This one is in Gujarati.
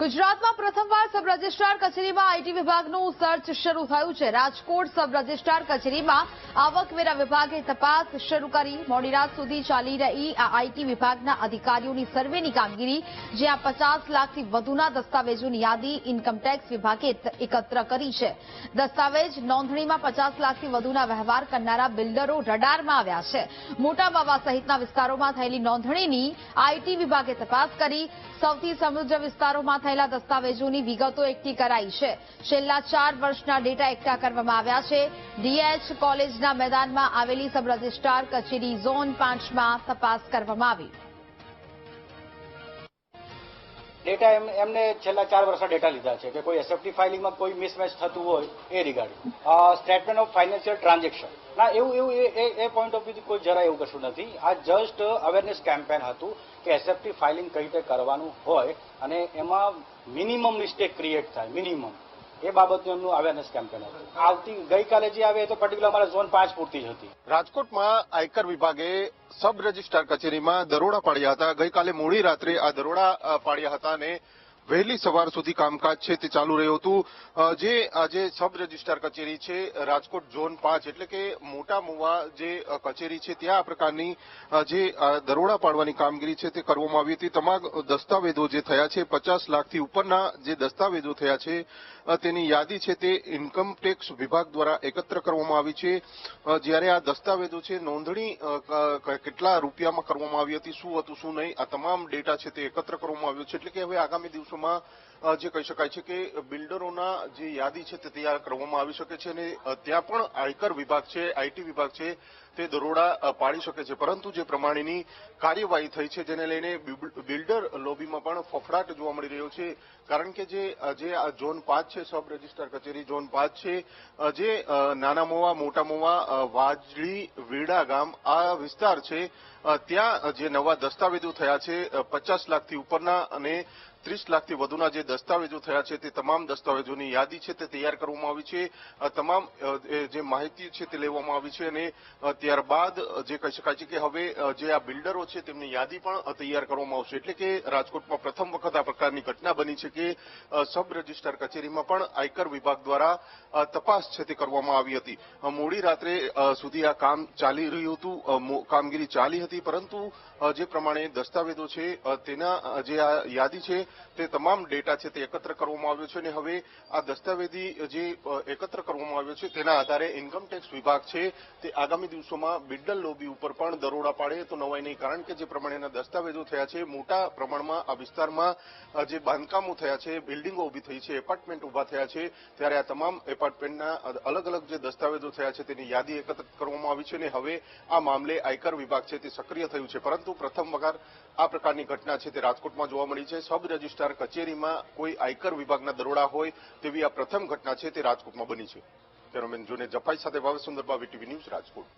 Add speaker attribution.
Speaker 1: ગુજરાતમાં પ્રથમવાર સબ રજિસ્ટ્રાર કચેરીમાં આઈટી વિભાગનું સર્ચ શરૂ થયું છે। રાજકોટ સબ રજિસ્ટ્રાર કચેરીમાં આવકવેરા વિભાગે તપાસ શરૂ કરી। મોડી રાત સુધી ચાલી રહી આ આઈટી વિભાગના અધિકારીઓની સર્વેની કામગીરી, જ્યાં 50 લાખથી વધુના દસ્તાવેજોની યાદી ઇન્કમટેક્સ વિભાગે એકત્ર કરી છે। દસ્તાવેજ નોંધણીમાં 50 લાખથી વધુના વ્યવહાર કરનારા બિલ્ડરો રડારમાં આવ્યા છે। મોટા માવા સહિતના વિસ્તારોમાં થયેલી નોંધણીની આઈટી વિભાગે તપાસ કરી। સૌથી સમૃદ્ધ વિસ્તારોમાં થયેલા દસ્તાવેજોની વિગતો એકઠી કરાઈ છે। છેલ્લા 4 વર્ષના ડેટા એકઠા કરવામાં આવ્યા છે। ડીએચ કોલેજના મેદાનમાં આવેલી સબ રજિસ્ટ્રાર કચેરી ઝોન 5માં તપાસ કરવામાં આવી।
Speaker 2: डेटा एमने छेल्ला 4 वर्षना डेटा लीधा है कि कोई एसएफटी फाइलिंग में कोई मिसमेच थतुं होय ए regarding statement of financial transaction ना एवं पॉइंट ऑफ व्यू कोई जरा एवं कशुं नथी। आ जस्ट अवेरनेस केम्पेन हतुं कि एसएफटी फाइलिंग कई रीते करवानुं होय अने एमां मिनिमम मिस्टेक क्रिएट थाय मिनिमम ए बाबतनुं एमनुं अवेरनेस केम्पेन हतुं। आवती गईकाले जे आवे तो पर्टिक्युलर अमारा झोन 5 पूरती ज हती।
Speaker 3: રાજકોટમાં આયકર વિભાગે સબ રજિસ્ટ્રાર કચેરીમાં દરોડા પાડ્યા હતા। ગઈકાલે મોડી રાત્રે આ દરોડા પાડ્યા હતા અને વહેલી સવાર સુધી કામકાજ છે તે ચાલુ રહ્યું હતું। જે આજે સબ રજિસ્ટ્રાર કચેરી છે રાજકોટ ઝોન 5 એટલે કે મોટા મુવા જે કચેરી છે ત્યાં આ પ્રકારની જે દરોડા પાડવાની કામગીરી છે તે કરવામાં આવી હતી। તમામ દસ્તાવેજો જે થયા છે 50 લાખથી ઉપરના જે દસ્તાવેજો થયા છે તેની યાદી છે તે ઇન્કમ ટેક્સ વિભાગ દ્વારા એકત્ર કરવામાં આવી છે। જ્યારે આ દસ્તાવેજો છે નોંધણી કેટલા રૂપિયામાં કરવામાં આવી હતી, શું હતું શું નહીં, આ તમામ ડેટા છે તે એકત્ર કરવામાં આવ્યો છે। એટલે કે હવે આગામી દિવસોમાં જે કહી શકાય છે કે બિલ્ડરોના જે યાદી છે તે તૈયાર કરવામાં આવી શકે છે અને ત્યાં પણ આયકર વિભાગ છે, આઈટી વિભાગ છે તે દરોડા પાડી શકે છે। પરંતુ જે પ્રમાણેની કાર્યવાહી થઈ છે જેને લઈને બિલ્ડર લોબીમાં પણ ફફડાટ જોવા મળી રહ્યો છે। કારણ કે જે આ ઝોન 5 છે સબ રજિસ્ટ્રાર કચેરી ઝોન 5 છે, જે નાના મોવા મોટા મોવા વાજળી વીડા ગામ આ વિસ્તાર છે, ત્યાં જે નવા દસ્તાવેજો થયા છે 50 લાખથી ઉપરના અને 30 લાખથી વધુના જે દસ્તાવેજો થયા છે તે તમામ દસ્તાવેજોની યાદી છે તે તૈયાર કરવામાં આવી છે। તમામ જે માહિતી છે તે લેવામાં આવી છે અને ત્યારબાદ જે કહી શકાય છે કે હવે જે આ બિલ્ડરો છે તેમની યાદી પણ તૈયાર કરવામાં આવશે। એટલે કે રાજકોટમાં પ્રથમ વખત આ પ્રકારની ઘટના બની છે કે સબ રજિસ્ટ્રાર કચેરીમાં પણ આયકર વિભાગ દ્વારા તપાસ છે તે કરવામાં આવી હતી। મોડી રાત્રે સુધી આ કામ ચાલી રહ્યું હતું, કામગીરી ચાલી હતી, પરંતુ જે પ્રમાણે દસ્તાવેજો છે તેના જે આ યાદી છે તે તમામ ડેટા છે તે એકત્ર કરવામાં આવ્યો છે અને હવે આ દસ્તાવેજી જે એકત્ર કરવામાં આવ્યો છે તેના આધારે ઇન્કમ ટેક્સ વિભાગ છે તે આગામી દિવસોમાં બિલ્ડર લોબી ઉપર પણ દરોડા પાડે તો નવાઈ નહીં। કારણ કે જે પ્રમાણેના દસ્તાવેજો થયા છે મોટા પ્રમાણમાં આ વિસ્તારમાં જે બાંધકામો થયા છે, બિલ્ડિંગો ઊભી થઈ છે, એપાર્ટમેન્ટ ઊભા થયા છે, ત્યારે આ તમામ એપાર્ટમેન્ટના અલગ અલગ જે દસ્તાવેજો થયા છે તેની યાદી એકત્ર કરવામાં આવી છે અને હવે આ મામલે આયકર વિભાગ છે તે સક્રિય થયું છે। પરંતુ પ્રથમ વખત આ પ્રકારની ઘટના છે તે રાજકોટમાં જોવા મળી છે। સબ રજિસ્ટ્રાર કચેરીમાં કોઈ આયકર વિભાગના દરોડા હોય તેવી આ પ્રથમ ઘટના છે તે રાજકોટમાં બની છે। કેમેરામેન જોને જફાઈ સાથે ભાવેશ સુંદરબા, વીટીવી ન્યૂઝ, રાજકોટ।